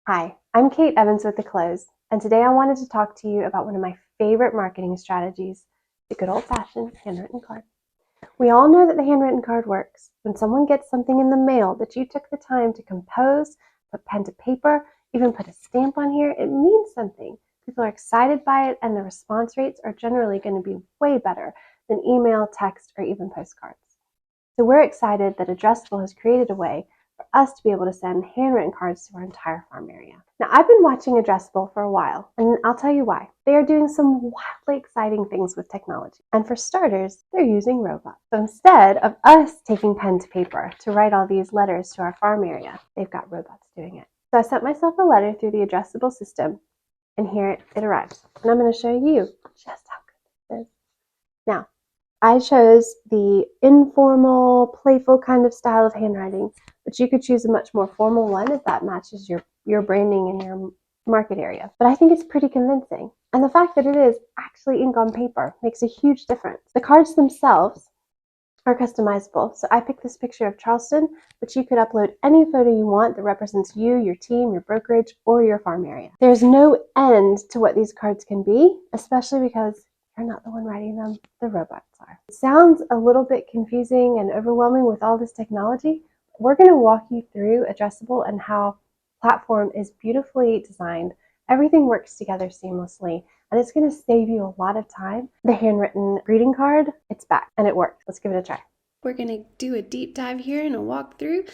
Hi, I'm Kate Evans with The Close, and today I wanted to talk to you about one of my favorite marketing strategies, the good old-fashioned handwritten card. We all know that the handwritten card works. When someone gets something in the mail that you took the time to compose, put pen to paper, even put a stamp on here, it means something. People are excited by it, and the response rates are generally going to be way better than email, text, or even postcards. So we're excited that Addressable has created a way for us to be able to send handwritten cards to our entire farm area. Now, I've been watching Addressable for a while, and I'll tell you why. They are doing some wildly exciting things with technology. And for starters, they're using robots. So instead of us taking pen to paper to write all these letters to our farm area, they've got robots doing it. So I sent myself a letter through the Addressable system, and here it arrives. And I'm going to show you just how good this is. Now, I chose the informal, playful kind of style of handwriting, but you could choose a much more formal one if that matches your branding and your market area. But I think it's pretty convincing. And the fact that it is actually ink on paper makes a huge difference. The cards themselves are customizable. So I picked this picture of Charleston, but you could upload any photo you want that represents you, your team, your brokerage, or your farm area. There's no end to what these cards can be, especially because you're not the one writing them, the robots are. It sounds a little bit confusing and overwhelming with all this technology. We're going to walk you through Addressable and how the platform is beautifully designed. Everything works together seamlessly, and it's going to save you a lot of time. The handwritten greeting card, it's back, and it worked. Let's give it a try. We're going to do a deep dive here and a walkthrough.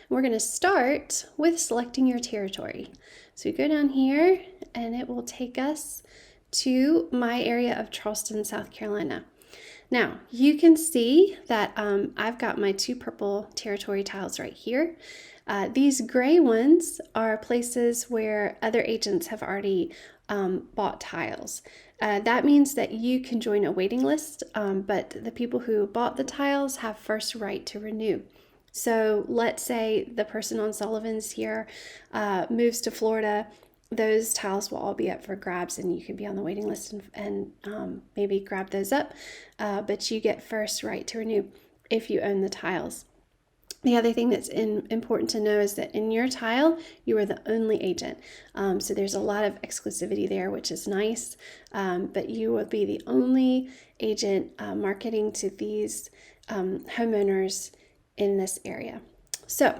We're going to start with selecting your territory. So we go down here and it will take us to my area of Charleston, South Carolina. Now you can see that I've got my two purple territory tiles right here. These gray ones are places where other agents have already bought tiles. That means that you can join a waiting list, but the people who bought the tiles have first right to renew. So let's say the person on Sullivan's here moves to Florida. Those tiles will all be up for grabs, and you can be on the waiting list and maybe grab those up, but you get first right to renew if you own the tiles. The other thing that's important to know is that in your tile, you are the only agent. So there's a lot of exclusivity there, which is nice, but you will be the only agent marketing to these homeowners in this area. So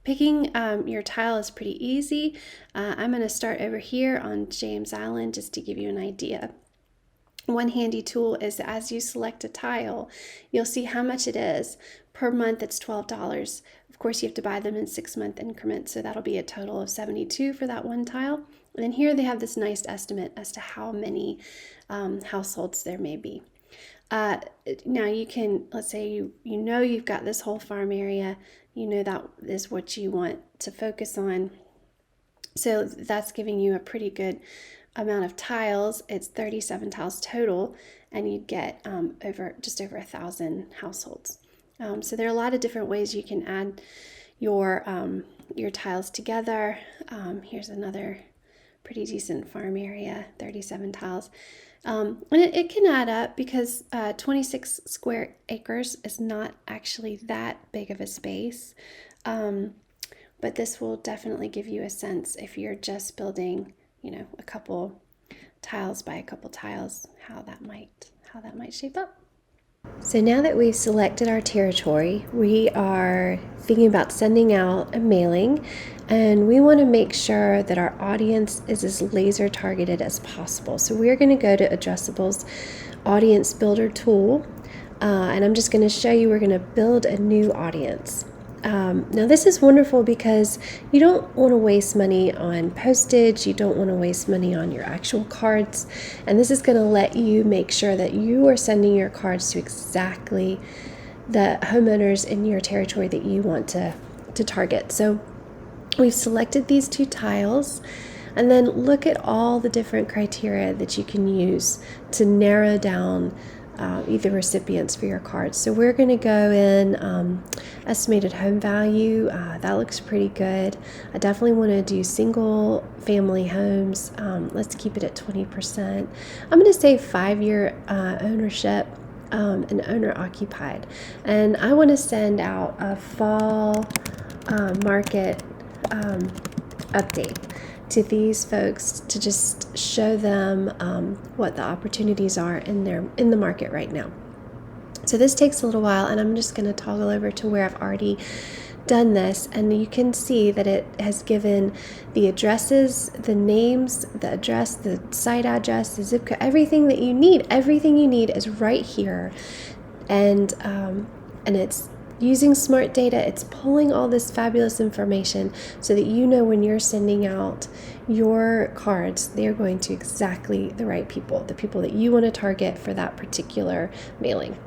picking your tile is pretty easy. I'm going to start over here on James Island just to give you an idea. One handy tool is as you select a tile, you'll see how much it is. Per month, it's $12. Of course, you have to buy them in 6-month increments, so that'll be a total of $72 for that one tile. And then here they have this nice estimate as to how many households there may be. Now you can, let's say you know you've got this whole farm area, you know that is what you want to focus on. So that's giving you a pretty good amount of tiles. It's 37 tiles total, and you'd get just over 1,000 households. So there are a lot of different ways you can add your tiles together. Here's another pretty decent farm area, 37 tiles. And it can add up because 26 square acres is not actually that big of a space. But this will definitely give you a sense if you're just building, a couple tiles by a couple tiles, how that might shape up. So now that we've selected our territory, we are thinking about sending out a mailing, and we want to make sure that our audience is as laser targeted as possible. So we're going to go to Addressable's Audience Builder tool, and I'm just going to show you we're going to build a new audience. Now this is wonderful because you don't want to waste money on postage, you don't want to waste money on your actual cards, and this is going to let you make sure that you are sending your cards to exactly the homeowners in your territory that you want to target. So we've selected these two tiles, and then look at all the different criteria that you can use to narrow down either recipients for your cards. So we're going to go in estimated home value. That looks pretty good. I definitely want to do single family homes. Let's keep it at 20%. I'm going to say 5-year ownership and owner occupied. And I want to send out a fall market update. to these folks to just show them what the opportunities are in the market right now. So this takes a little while, and I'm just going to toggle over to where I've already done this, and you can see that it has given the addresses, the names, the address, the site address, the zip code, everything that you need. Everything you need is right here, and it's using smart data. It's pulling all this fabulous information so that you know when you're sending out your cards, they're going to exactly the right people, the people that you want to target for that particular mailing.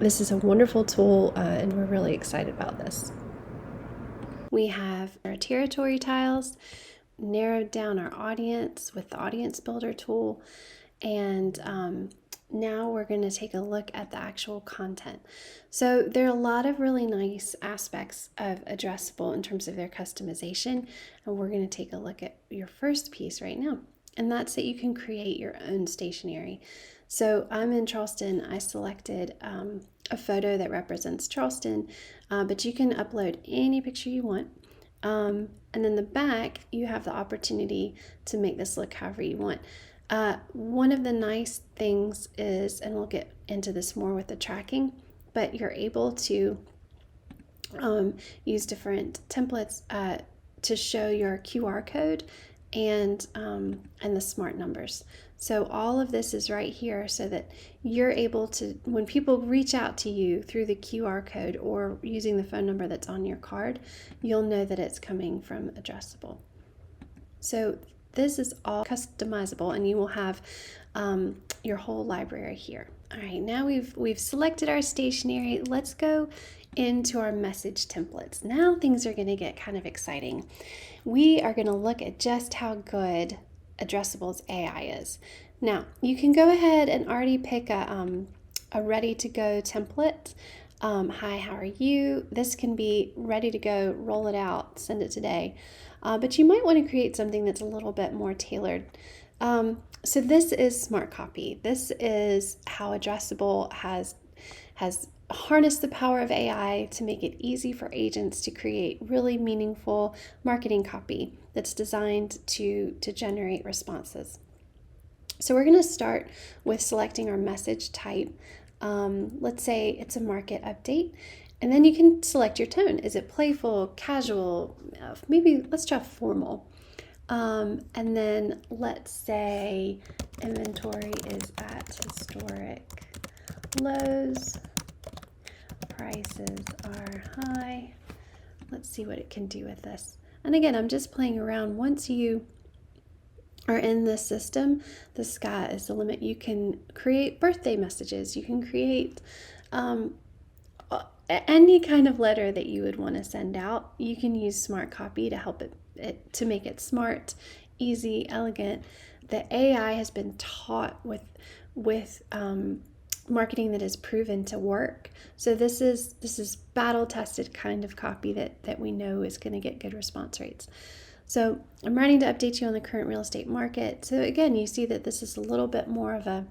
This is a wonderful tool, and we're really excited about this. We have our territory tiles, narrowed down our audience with the audience builder tool, and now we're going to take a look at the actual content. So there are a lot of really nice aspects of Addressable in terms of their customization, and we're going to take a look at your first piece right now, and that's that you can create your own stationery. So I'm in Charleston. I selected a photo that represents Charleston, but you can upload any picture you want. And then the back, you have the opportunity to make this look however you want. One of the nice things is, and we'll get into this more with the tracking, but you're able to use different templates to show your QR code and the smart numbers. So all of this is right here so that you're able to, when people reach out to you through the QR code or using the phone number that's on your card, you'll know that it's coming from Addressable. So this is all customizable, and you will have your whole library here. All right, now we've selected our stationery. Let's go into our message templates. Now things are going to get kind of exciting. We are going to look at just how good Addressable's AI is. Now, you can go ahead and already pick a ready-to-go template. Hi, how are you? This can be ready to go, roll it out, send it today. But you might want to create something that's a little bit more tailored. So this is smart copy. This is how Addressable has harnessed the power of AI to make it easy for agents to create really meaningful marketing copy that's designed to generate responses. So we're going to start with selecting our message type. Let's say it's a market update. And then you can select your tone. Is it playful, casual? Maybe let's try formal. And then let's say inventory is at historic lows. Prices are high. Let's see what it can do with this. And again, I'm just playing around. Once you are in this system, the sky is the limit. You can create birthday messages. You can create any kind of letter that you would want to send out. You can use smart copy to help it to make it smart, easy, elegant. The AI has been taught with marketing that is proven to work. So this is battle tested kind of copy that we know is going to get good response rates. So I'm writing to update you on the current real estate market. So again, you see that this is a little bit more of a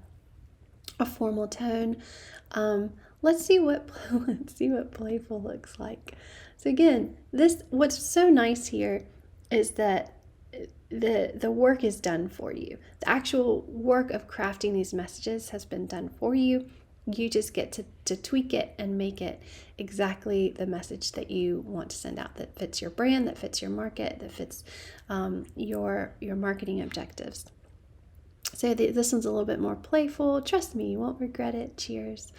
formal tone. Let's see what playful looks like. So again, what's so nice here is that the work is done for you. The actual work of crafting these messages has been done for you. You just get to tweak it and make it exactly the message that you want to send out, that fits your brand, that fits your market, that fits your marketing objectives. So this one's a little bit more playful. Trust me, you won't regret it. Cheers.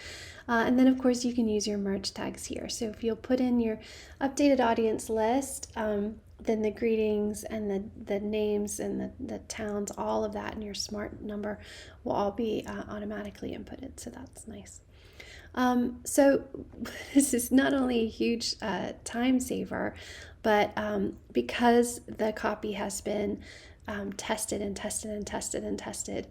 And then, of course, you can use your merge tags here. So if you'll put in your updated audience list, then the greetings and the names and the towns, all of that, and your smart number will all be automatically inputted. So that's nice. So this is not only a huge time saver, but because the copy has been tested and tested and tested and tested,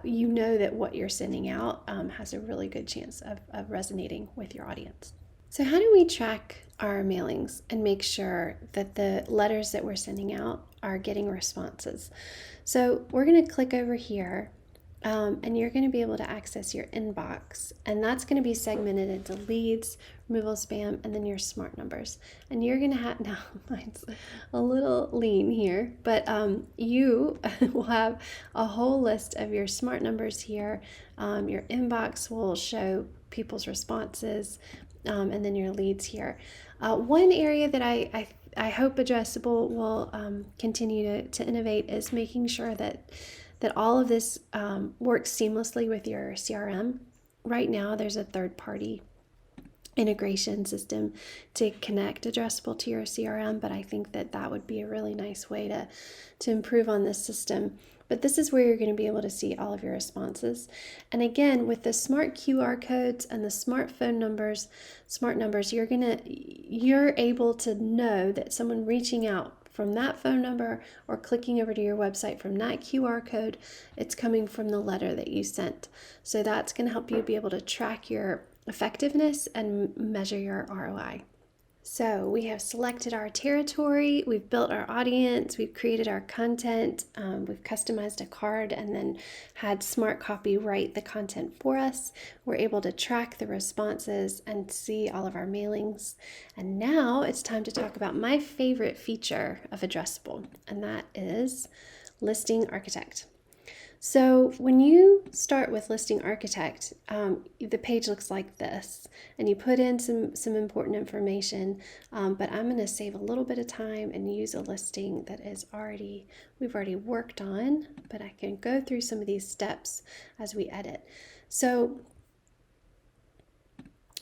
you know that what you're sending out has a really good chance of resonating with your audience. So how do we track our mailings and make sure that the letters that we're sending out are getting responses? So we're going to click over here and you're going to be able to access your inbox, and that's going to be segmented into leads, removal spam, and then your smart numbers. And you're going to have, now mine's a little lean here, but you will have a whole list of your smart numbers here. Your inbox will show people's responses, and then your leads here. One area that I hope Addressable will continue to innovate is making sure that all of this works seamlessly with your CRM. Right now, there's a third-party integration system to connect Addressable to your CRM, but I think that would be a really nice way to improve on this system. But this is where you're going to be able to see all of your responses. And again, with the smart QR codes and the smart numbers, you're able to know that someone reaching out from that phone number or clicking over to your website from that QR code, it's coming from the letter that you sent. So that's going to help you be able to track your effectiveness and measure your ROI. So we have selected our territory, we've built our audience, we've created our content, we've customized a card and then had Smart Copy write the content for us. We're able to track the responses and see all of our mailings. And now it's time to talk about my favorite feature of Addressable, and that is Listing Architect. So when you start with Listing Architect, the page looks like this, and you put in some important information, but I'm going to save a little bit of time and use a listing that we've already worked on, but I can go through some of these steps as we edit. So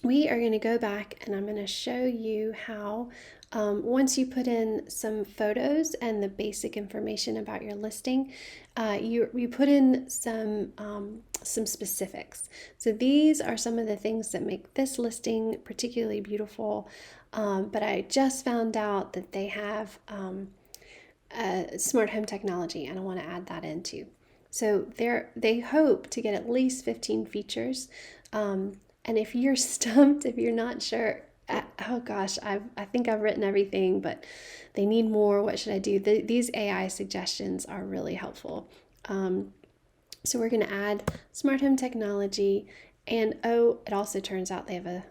we are going to go back and I'm going to show you how once you put in some photos and the basic information about your listing, you put in some specifics. So these are some of the things that make this listing particularly beautiful, but I just found out that they have smart home technology and I want to add that in too. So they hope to get at least 15 features. And if you're stumped, if you're not sure, oh gosh, I think I've written everything, but they need more. What should I do? These AI suggestions are really helpful. So we're going to add smart home technology, and it also turns out they have a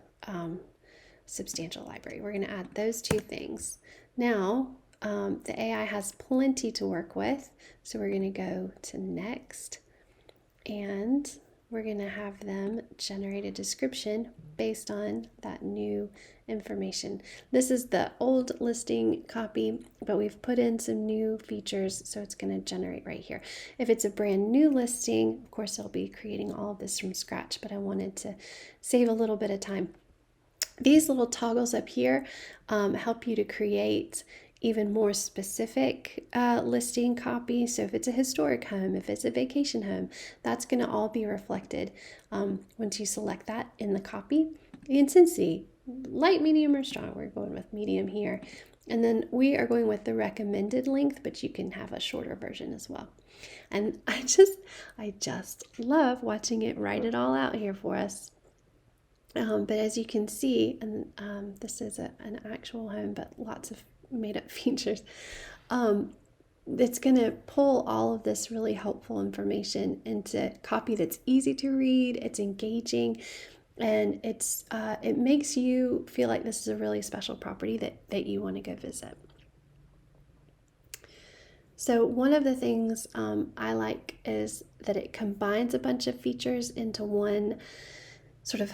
substantial library. We're going to add those two things. Now, the AI has plenty to work with, so we're going to go to next, and we're going to have them generate a description based on that new information. This is the old listing copy, but we've put in some new features, so it's going to generate right here. If it's a brand new listing, of course, I'll be creating all of this from scratch, but I wanted to save a little bit of time. These little toggles up here help you to create even more specific listing copy. So if it's a historic home, if it's a vacation home, that's going to all be reflected once you select that in the copy. The intensity, light, medium, or strong. We're going with medium here. And then we are going with the recommended length, but you can have a shorter version as well. And I just love watching it write it all out here for us. But as you can see, and this is an actual home, but lots of made up features. It's going to pull all of this really helpful information into copy that's easy to read, it's engaging, and it makes you feel like this is a really special property that you want to go visit. So one of the things I like is that it combines a bunch of features into one sort of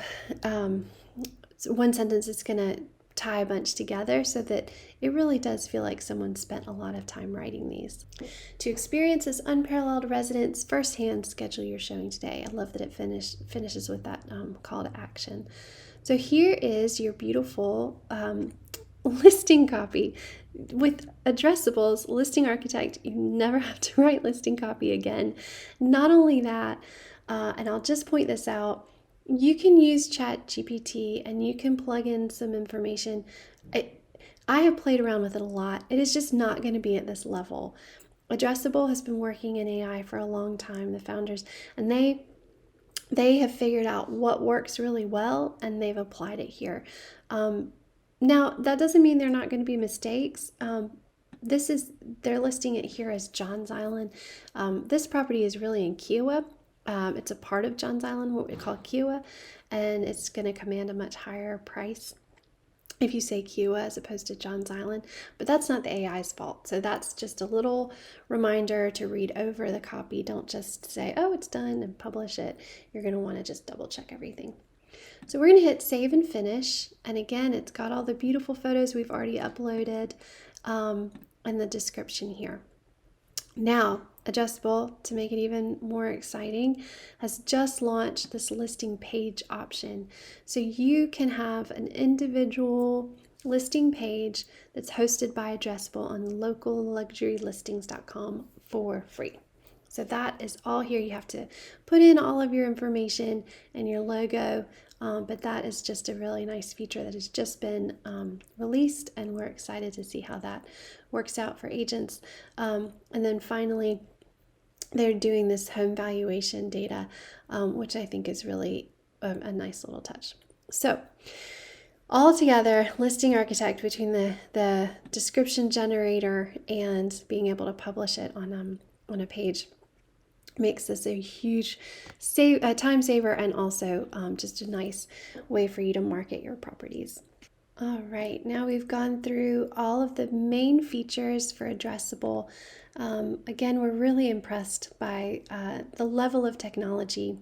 one sentence. It's going to tie a bunch together so that it really does feel like someone spent a lot of time writing these. To experience this unparalleled residence firsthand, schedule your showing today. I love that it finishes with that call to action. So here is your beautiful listing copy. With Addressable's Listing Architect, you never have to write listing copy again. Not only that, and I'll just point this out, you can use ChatGPT and you can plug in some information. I have played around with it a lot. It is just not going to be at this level. Addressable has been working in AI for a long time, the founders, and they have figured out what works really well and they've applied it here. Now, that doesn't mean there are not going to be mistakes. They're listing it here as Johns Island. This property is really in Kiowa. It's a part of Johns Island, what we call Kiowa, and it's going to command a much higher price if you say Kiowa as opposed to Johns Island, but that's not the AI's fault. So that's just a little reminder to read over the copy. Don't just say, oh, it's done and publish it. You're going to want to just double check everything. So we're going to hit save and finish. And again, it's got all the beautiful photos we've already uploaded and the description here. Now, Addressable, to make it even more exciting, has just launched this listing page option. So you can have an individual listing page that's hosted by Addressable on localluxurylistings.com for free. So that is all here. You have to put in all of your information and your logo, but that is just a really nice feature that has just been released, and we're excited to see how that works out for agents. And then finally, they're doing this home valuation data, which I think is really a nice little touch. So all together, Listing Architect, between the description generator and being able to publish it on a page, makes this a huge time saver, and also just a nice way for you to market your properties. All right, now we've gone through all of the main features for Addressable. Again, we're really impressed by the level of technology,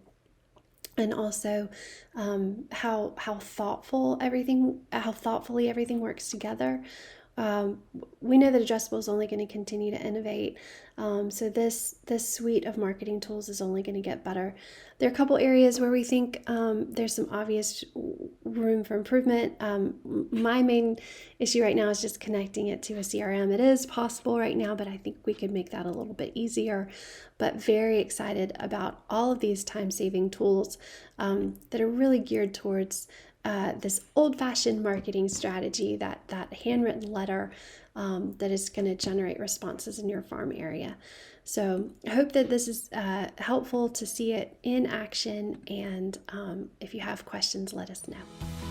and also how thoughtfully everything works together. We know that Addressable is only going to continue to innovate, so this suite of marketing tools is only going to get better. There are a couple areas where we think there's some obvious room for improvement. My main issue right now is just connecting it to a CRM. It is possible right now, but I think we could make that a little bit easier. But very excited about all of these time-saving tools that are really geared towards this old-fashioned marketing strategy, that handwritten letter that is going to generate responses in your farm area. So I hope that this is helpful to see it in action, and if you have questions, let us know.